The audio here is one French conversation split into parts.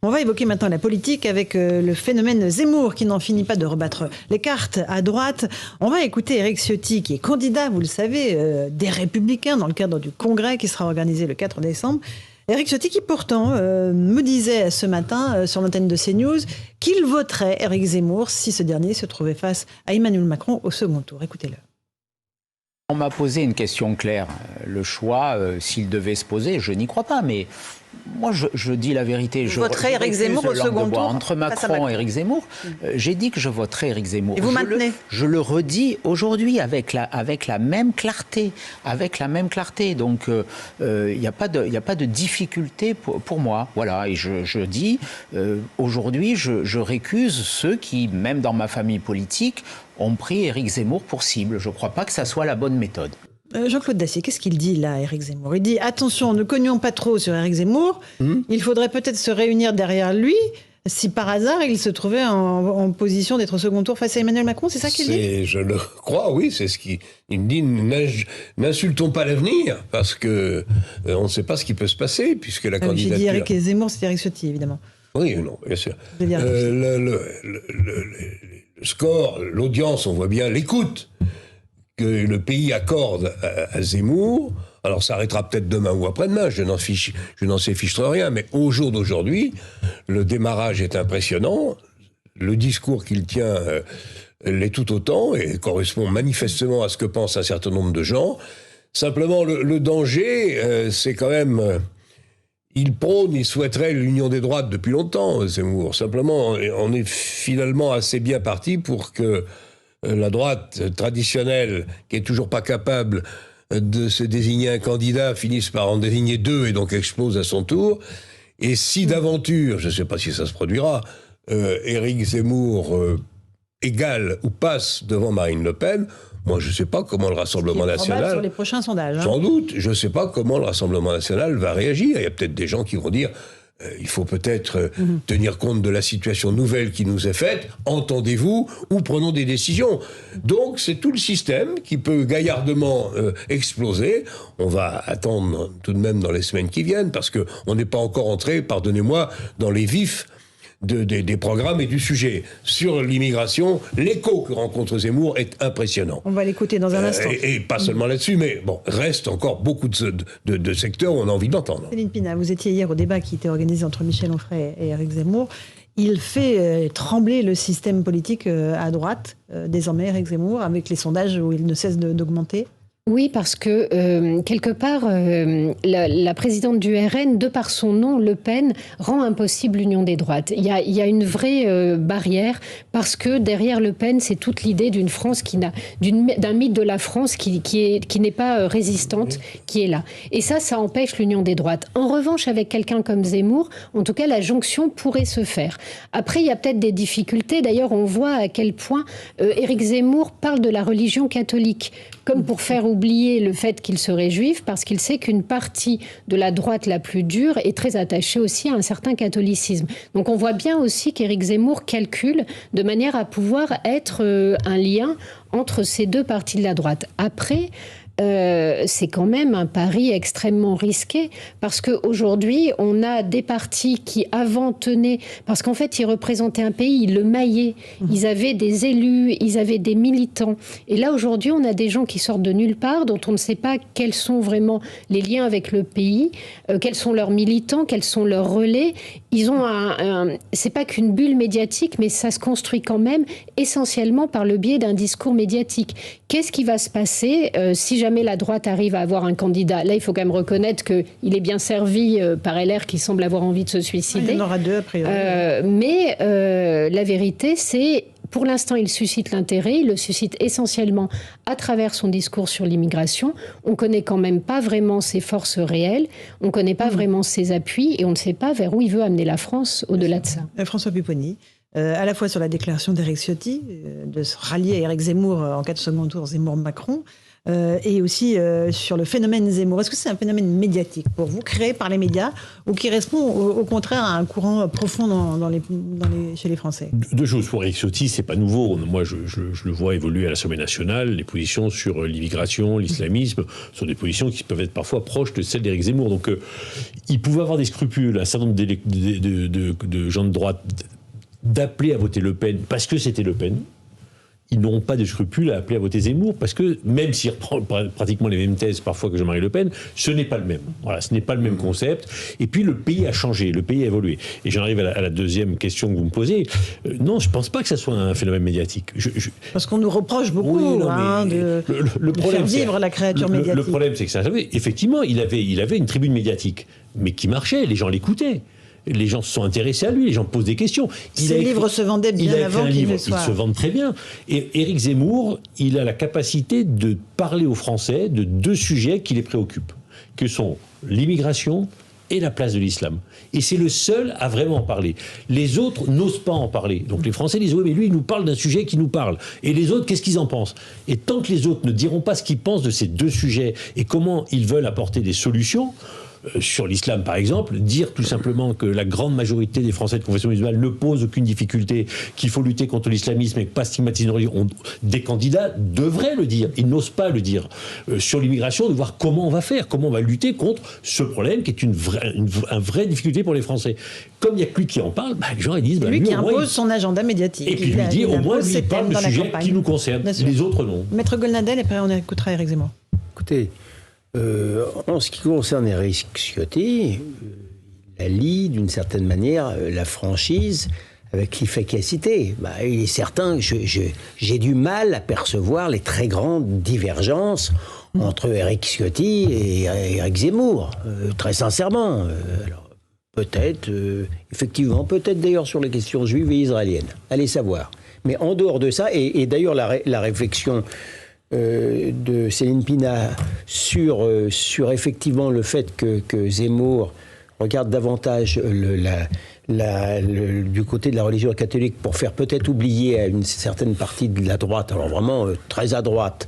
On va évoquer maintenant la politique avec le phénomène Zemmour qui n'en finit pas de rebattre les cartes à droite. On va écouter Éric Ciotti qui est candidat, vous le savez, des Républicains dans le cadre du congrès qui sera organisé le 4 décembre. Éric Ciotti qui pourtant me disait ce matin sur l'antenne de CNews qu'il voterait Éric Zemmour si ce dernier se trouvait face à Emmanuel Macron au second tour. Écoutez-le. On m'a posé une question claire. Le choix, s'il devait se poser, je n'y crois pas, mais moi je dis la vérité. Vous voterez Éric Zemmour au second tour entre Macron et Éric Zemmour. J'ai dit que je voterais Éric Zemmour. Et vous maintenez ? Je le redis aujourd'hui avec la même clarté. Donc il n'y a pas de difficulté pour moi. Voilà. Et je dis aujourd'hui, je récuse ceux qui, même dans ma famille politique, ont pris Éric Zemmour pour cible. Je ne crois pas que ça soit la bonne méthode. Jean-Claude Dacier, qu'est-ce qu'il dit là, Éric Zemmour ? Il dit « Attention, ne cognons pas trop sur Éric Zemmour. Il faudrait peut-être se réunir derrière lui si par hasard il se trouvait en position d'être au second tour face à Emmanuel Macron. » C'est ça qu'il dit ? Je le crois, oui. C'est ce qu'il me dit. N'insultons pas l'avenir parce que on ne sait pas ce qui peut se passer puisque la candidature... J'ai dit Éric Zemmour, c'est Éric Ciotti, évidemment. Oui, non, bien sûr. Le score, l'audience, on voit bien l'écoute que le pays accorde à Zemmour. Alors ça arrêtera peut-être demain ou après-demain, je n'en sais fichtre rien, mais au jour d'aujourd'hui, le démarrage est impressionnant, le discours qu'il tient l'est tout autant et correspond manifestement à ce que pense un certain nombre de gens. Simplement, le danger, c'est quand même... il souhaiterait l'union des droites depuis longtemps, Zemmour. Simplement, on est finalement assez bien parti pour que la droite traditionnelle, qui est toujours pas capable de se désigner un candidat, finisse par en désigner deux et donc explose à son tour. Et si d'aventure, je ne sais pas si ça se produira, Éric Zemmour égale ou passe devant Marine Le Pen, moi je ne sais pas comment le Rassemblement national... sur les prochains sondages. Sans doute, je ne sais pas comment le Rassemblement national va réagir. Il y a peut-être des gens qui vont dire... il faut peut-être tenir compte de la situation nouvelle qui nous est faite, entendez-vous, ou prenons des décisions. Donc c'est tout le système qui peut gaillardement exploser. On va attendre tout de même dans les semaines qui viennent, parce qu'on n'est pas encore entré, pardonnez-moi, dans les vifs des programmes et du sujet. Sur l'immigration, l'écho que rencontre Zemmour est impressionnant. On va l'écouter dans un instant. Et pas seulement là-dessus, mais bon, reste encore beaucoup de secteurs où on a envie d'entendre. Céline Pina, vous étiez hier au débat qui était organisé entre Michel Onfray et Éric Zemmour. Il fait trembler le système politique à droite, désormais Éric Zemmour, avec les sondages où il ne cesse d'augmenter. Oui, parce que quelque part, la présidente du RN, de par son nom, Le Pen, rend impossible l'union des droites. Il y a une vraie barrière, parce que derrière Le Pen, c'est toute l'idée d'une France d'un mythe de la France qui n'est pas résistante, qui est là. Et ça empêche l'union des droites. En revanche, avec quelqu'un comme Zemmour, en tout cas, la jonction pourrait se faire. Après, il y a peut-être des difficultés. D'ailleurs, on voit à quel point Éric Zemmour parle de la religion catholique, comme pour faire oublier le fait qu'il serait juif, parce qu'il sait qu'une partie de la droite la plus dure est très attachée aussi à un certain catholicisme. Donc on voit bien aussi qu'Éric Zemmour calcule de manière à pouvoir être un lien entre ces deux parties de la droite. Après, c'est quand même un pari extrêmement risqué, parce qu'aujourd'hui, on a des partis qui avant tenaient, parce qu'en fait, ils représentaient un pays, ils le maillaient, ils avaient des élus, ils avaient des militants. Et là, aujourd'hui, on a des gens qui sortent de nulle part, dont on ne sait pas quels sont vraiment les liens avec le pays, quels sont leurs militants, quels sont leurs relais. Ils ont c'est pas qu'une bulle médiatique, mais ça se construit quand même essentiellement par le biais d'un discours médiatique. Qu'est-ce qui va se passer si jamais la droite arrive à avoir un candidat? Là, il faut quand même reconnaître qu'il est bien servi par LR qui semble avoir envie de se suicider. Il y en aura deux, a priori. Mais la vérité, c'est... Pour l'instant, il suscite l'intérêt. Il le suscite essentiellement à travers son discours sur l'immigration. On ne connaît quand même pas vraiment ses forces réelles. On ne connaît pas vraiment ses appuis. Et on ne sait pas vers où il veut amener la France au-delà de ça. François Pupponi, à la fois sur la déclaration d'Éric Ciotti, de se rallier à Éric Zemmour en cas de second tour, Zemmour-Macron, et aussi sur le phénomène Zemmour. Est-ce que c'est un phénomène médiatique pour vous, créé par les médias, ou qui répond au contraire à un courant profond chez les Français? Deux choses. Pour Éric Ciotti, c'est pas nouveau. Moi, je le vois évoluer à l'Assemblée nationale. Les positions sur l'immigration, l'islamisme sont des positions qui peuvent être parfois proches de celles d'Éric Zemmour. Donc, il pouvait avoir des scrupules, un certain nombre de gens de droite, d'appeler à voter Le Pen parce que c'était Le Pen. Ils n'auront pas de scrupules à appeler à voter Zemmour parce que, même s'il reprend pratiquement les mêmes thèses parfois que Jean-Marie Le Pen, ce n'est pas le même. Voilà, ce n'est pas le même concept. Et puis, le pays a changé, le pays a évolué. Et j'en arrive à la deuxième question que vous me posez. Non, je ne pense pas que ça soit un phénomène médiatique. Parce qu'on nous reproche beaucoup de faire vivre la créature médiatique. Le problème, c'est que ça, effectivement, il avait une tribune médiatique, mais qui marchait, les gens l'écoutaient. Les gens se sont intéressés à lui, les gens posent des questions. Ses livres se vendaient bien avant qu'il ne soit. Ils se vendent très bien. Et Éric Zemmour, il a la capacité de parler aux Français de deux sujets qui les préoccupent, que sont l'immigration et la place de l'islam. Et c'est le seul à vraiment en parler. Les autres n'osent pas en parler. Donc les Français disent « Oui, mais lui, il nous parle d'un sujet qui nous parle. » Et les autres, qu'est-ce qu'ils en pensent? Et tant que les autres ne diront pas ce qu'ils pensent de ces deux sujets et comment ils veulent apporter des solutions, sur l'islam, par exemple, dire tout simplement que la grande majorité des Français de confession musulmane ne pose aucune difficulté, qu'il faut lutter contre l'islamisme et pas stigmatiser une religion, des candidats devraient le dire. Ils n'osent pas le dire. Sur l'immigration, de voir comment on va faire, comment on va lutter contre ce problème qui est une vraie difficulté pour les Français. Comme il n'y a que lui qui en parle, les gens ils disent... lui qui impose son agenda médiatique. Et puis lui dit, au moins, lui, il parle de sujets qui nous concernent. Les autres, non. Maître Golnadel, et après on écoutera Éric Zemmour. Écoutez... en ce qui concerne Éric Ciotti, il allie d'une certaine manière la franchise avec l'efficacité. Il est certain que j'ai du mal à percevoir les très grandes divergences entre Éric Ciotti et Éric Zemmour, très sincèrement. Alors, peut-être, effectivement, peut-être d'ailleurs sur les questions juives et israéliennes. Allez savoir. Mais en dehors de ça, et d'ailleurs la réflexion... de Céline Pina sur effectivement le fait que Zemmour regarde davantage du côté de la religion catholique pour faire peut-être oublier à une certaine partie de la droite, alors vraiment très à droite,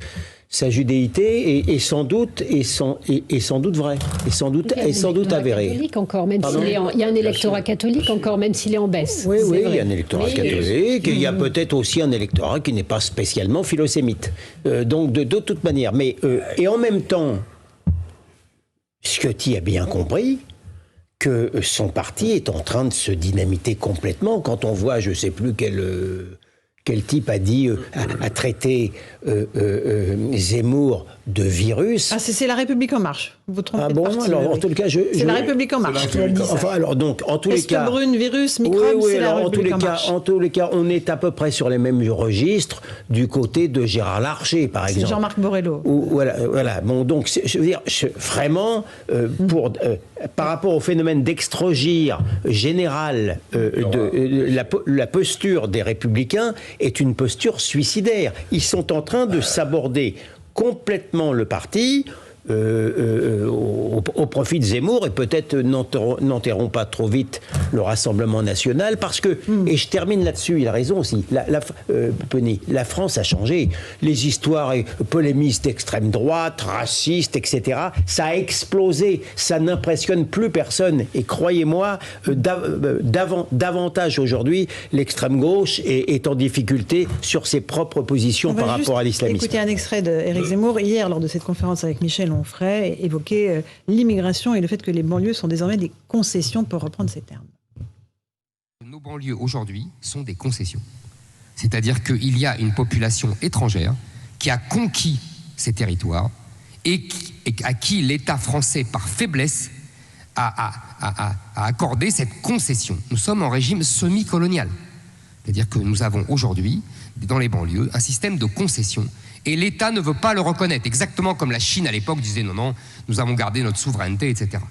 sa judéité est sans doute vrai, et sans doute avéré. Catholique encore, même il y a un électorat catholique encore, même s'il est en baisse. Oui, il y a un électorat catholique, il y a peut-être aussi un électorat qui n'est pas spécialement philosémite. Donc de toute manière, mais et en même temps, Ciotti a bien compris que son parti est en train de se dynamiter complètement. Quand on voit, je ne sais plus quel type a dit, a traité Zemmour de virus. Ah, c'est La République En Marche. Vous trompez de parti. Alors, en tout cas, c'est La République En Marche qui a dit ça. Enfin, alors, donc, en tous les cas... brune, virus, microbe, c'est La République En Marche. En tous les cas, on est à peu près sur les mêmes registres du côté de Gérard Larcher, par exemple. C'est Jean-Marc Borrello. Voilà. Bon, donc, je veux dire, vraiment, par rapport au phénomène d'extrogir général la posture des Républicains est une posture suicidaire. Ils sont en train de s'aborder complètement le parti au profit de Zemmour, et peut-être n'enterrons pas trop vite le Rassemblement national, parce que, et je termine là-dessus, il a raison aussi, Penny, la France a changé. Les histoires polémistes d'extrême droite, racistes, etc., ça a explosé, ça n'impressionne plus personne, et croyez-moi, davantage aujourd'hui, l'extrême gauche est en difficulté sur ses propres positions par rapport à l'islamisme. Écoutez un extrait d'Éric Zemmour, hier, lors de cette conférence avec Michel Onfray, évoquait l'immigration et le fait que les banlieues sont désormais des concessions, pour reprendre ces termes. Nos banlieues aujourd'hui sont des concessions. C'est-à-dire qu'il y a une population étrangère qui a conquis ces territoires et à qui l'État français, par faiblesse, a accordé cette concession. Nous sommes en régime semi-colonial. C'est-à-dire que nous avons aujourd'hui, dans les banlieues, un système de concession. Et l'État ne veut pas le reconnaître, exactement comme la Chine à l'époque disait non, nous avons gardé notre souveraineté, etc.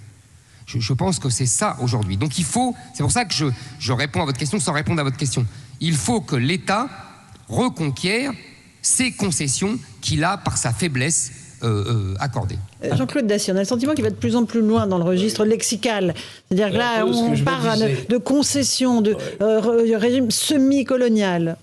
Je pense que c'est ça aujourd'hui. Donc il faut, c'est pour ça que je réponds à votre question sans répondre à votre question. Il faut que l'État reconquiert ces concessions qu'il a par sa faiblesse accordée. Jean-Claude Dacier, on a le sentiment qu'il va de plus en plus loin dans le registre lexical. C'est-à-dire que là, on parle de concessions, de régime semi-colonial.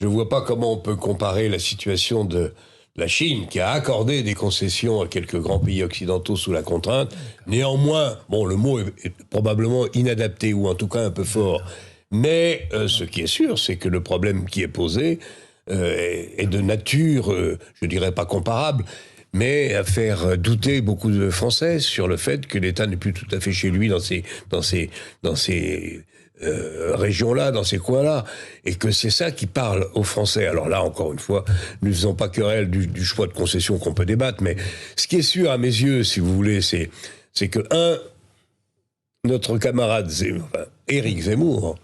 Je ne vois pas comment on peut comparer la situation de la Chine, qui a accordé des concessions à quelques grands pays occidentaux sous la contrainte. Néanmoins, bon, le mot est probablement inadapté, ou en tout cas un peu fort. Mais ce qui est sûr, c'est que le problème qui est posé est de nature, je dirais pas comparable, mais à faire douter beaucoup de Français sur le fait que l'État n'est plus tout à fait chez lui dans ces régions-là, dans ces coins-là, et que c'est ça qui parle aux Français. Alors là, encore une fois, ne faisons pas querelle du choix de concession qu'on peut débattre, mais ce qui est sûr à mes yeux, si vous voulez, c'est que, notre camarade Éric Zemmour,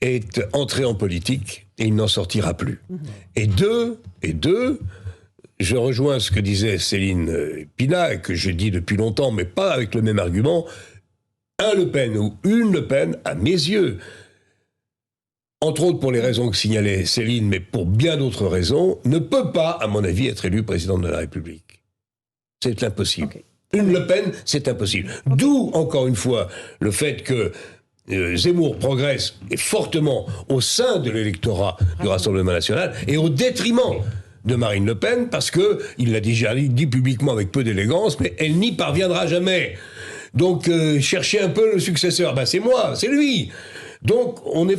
est entré en politique et il n'en sortira plus. Et deux, je rejoins ce que disait Céline Pina, et que j'ai dit depuis longtemps, mais pas avec le même argument. Un Le Pen ou une Le Pen, à mes yeux, entre autres pour les raisons que signalait Céline, mais pour bien d'autres raisons, ne peut pas, à mon avis, être élu président de la République. C'est impossible. Okay. Une Le Pen, c'est impossible. Okay. D'où, encore une fois, le fait que Zemmour progresse et fortement au sein de l'électorat du Rassemblement national et au détriment de Marine Le Pen, parce que, il l'a déjà dit publiquement avec peu d'élégance, mais elle n'y parviendra jamais. Donc, cherchez un peu le successeur. Ben, c'est moi, c'est lui. Donc, on est,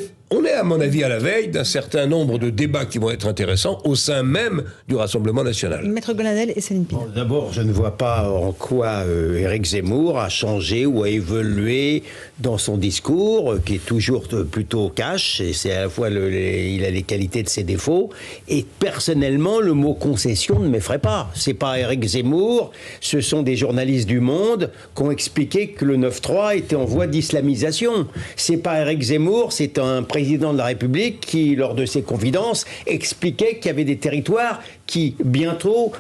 à mon avis, à la veille d'un certain nombre de débats qui vont être intéressants au sein même du Rassemblement national. Maître Golanel et Céline Pina. D'abord, je ne vois pas en quoi Éric Zemmour a changé ou a évolué dans son discours, qui est toujours plutôt cash, et c'est à la fois il a les qualités de ses défauts, et personnellement, le mot concession ne m'effraie pas. C'est pas Éric Zemmour, ce sont des journalistes du Monde qui ont expliqué que le 9-3 était en voie d'islamisation. C'est pas Éric Zemmour, c'est un président de la République qui, lors de ses confidences, expliquait qu'il y avait des territoires qui, bientôt,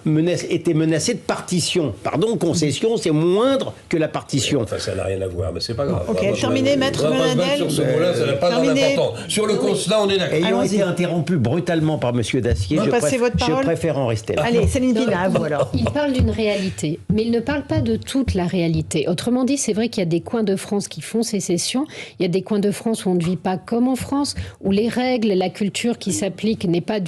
étaient menacés de partition. Pardon, concession, c'est moindre que la partition. Enfin, ça n'a rien à voir, mais c'est pas grave. Ok, terminé, Maître Golanel. Sur ce mot-là, ça n'a pas d'importance. Sur le constat, on est d'accord. Ayant été interrompu brutalement par M. Dacier, je préfère en rester là. Allez, Céline Pina, à vous alors. Il parle d'une réalité, mais il ne parle pas de toute la réalité. Autrement dit, c'est vrai qu'il y a des coins de France qui font sécession, il y a des coins de France où on ne vit pas comme en France, où les règles, la culture qui s'applique n'est pas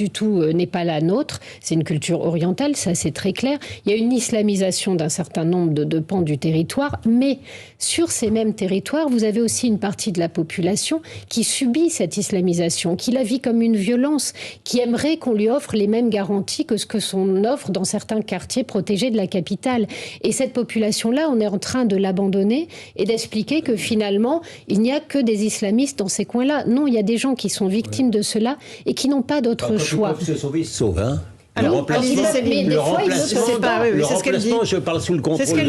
la nôtre. C'est une culture orientale, ça c'est très clair. Il y a une islamisation d'un certain nombre de pans du territoire, mais sur ces mêmes territoires, vous avez aussi une partie de la population qui subit cette islamisation, qui la vit comme une violence, qui aimerait qu'on lui offre les mêmes garanties que ce que son offre dans certains quartiers protégés de la capitale. Et cette population-là, on est en train de l'abandonner et d'expliquer que finalement, il n'y a que des islamistes dans ces coins-là. Non, il y a des gens qui sont victimes de cela et qui n'ont pas d'autre choix. Ils peuvent se sauver, ils se sauvent, hein. Alors, le remplacement, je parle sous le contrôle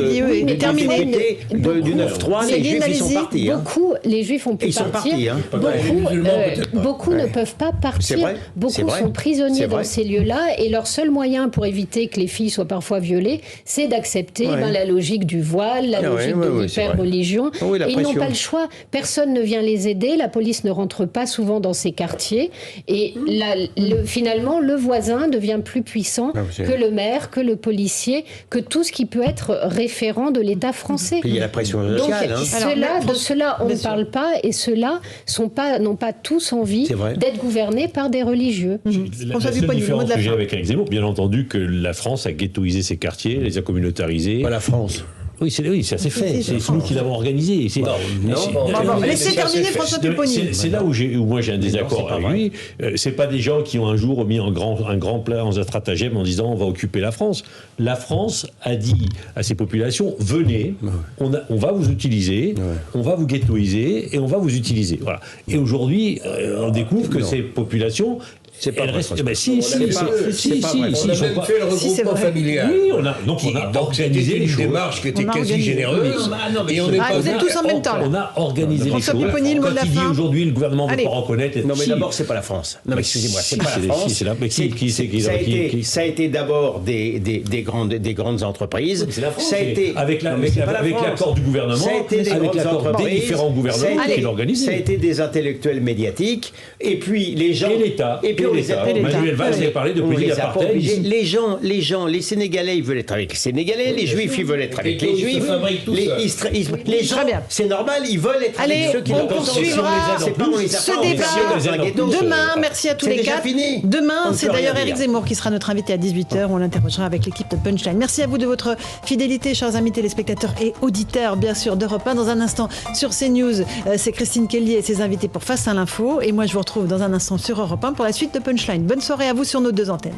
mais terminé, du 9-3, les Juifs, ils sont partis. Beaucoup, les Juifs ont pu partir. Beaucoup ne peuvent pas partir. Beaucoup sont prisonniers dans ces lieux-là. Et leur seul moyen pour éviter que les filles soient parfois violées, c'est d'accepter la logique du voile, la logique de l'hyper-religion. Et ils n'ont pas le choix. Personne ne vient les aider. La police ne rentre pas souvent dans ces quartiers. Et finalement, le voisin devient plus puissant que le maire, que le policier, que tout ce qui peut être référent de l'État français. Il y a la pression sociale. De cela, on ne parle pas, et ceux-là n'ont pas tous envie d'être gouvernés par des religieux. La seule différence que j'ai avec Éric Zemmour, bien entendu, que la France a ghettoisé ses quartiers, les a communautarisés. Pas la France. Oui, ça s'est fait. C'est nous qui l'avons organisé. Laissez terminer François Pupponi. C'est là où moi j'ai un désaccord avec lui. C'est pas des gens qui ont un jour mis un grand plan, un stratagème en disant on va occuper la France. La France a dit à ses populations venez, on va vous utiliser, on va vous ghettoiser et on va vous utiliser. Voilà. Et aujourd'hui, on découvre que ces populations C'est pas vrai. Ben si, c'est pas vrai. On a même fait le regroupement familial. Oui, on a organisé les choses. Une démarche qui était quasi généreuse. Et on n'est pas vous êtes tous en même temps. On a organisé les choses. François Pupponi, le mot de la fin. Quand il dit aujourd'hui le gouvernement ne veut pas reconnaître. Non, mais d'abord, c'est pas la France. Non, mais excusez-moi, c'est pas la France. Ça a été d'abord des grandes entreprises. C'est la France. Avec l'accord du gouvernement, avec l'accord des différents gouvernements qui l'organisent. Ça a été des intellectuels médiatiques. Et puis les gens. Et l'État. Et puis parlé d'État. Manuel Valls a parlé de On politique les a pas apartheid. obligés. Les gens, les Sénégalais, ils veulent être avec les Sénégalais, les Juifs, ils veulent être avec les Juifs. Les gens, Très bien. c'est normal, ils veulent être Allez, avec ceux qui on leur poursuivra C'est pas on les a ce pas, on les a débat mis dans un ghetto. demain. Merci à tous C'est les déjà quatre. fini. Demain, On ne c'est peut d'ailleurs rien Éric dire. Zemmour qui sera notre invité à 18h. On l'interrogera avec l'équipe de Punchline. Merci à vous de votre fidélité, chers amis téléspectateurs et auditeurs, bien sûr, d'Europe 1. Dans un instant, sur CNews, c'est Christine Kelly et ses invités pour Face à l'info. Et moi, je vous retrouve dans un instant sur Europe 1 pour la suite de Punchline. Bonne soirée à vous sur nos deux antennes.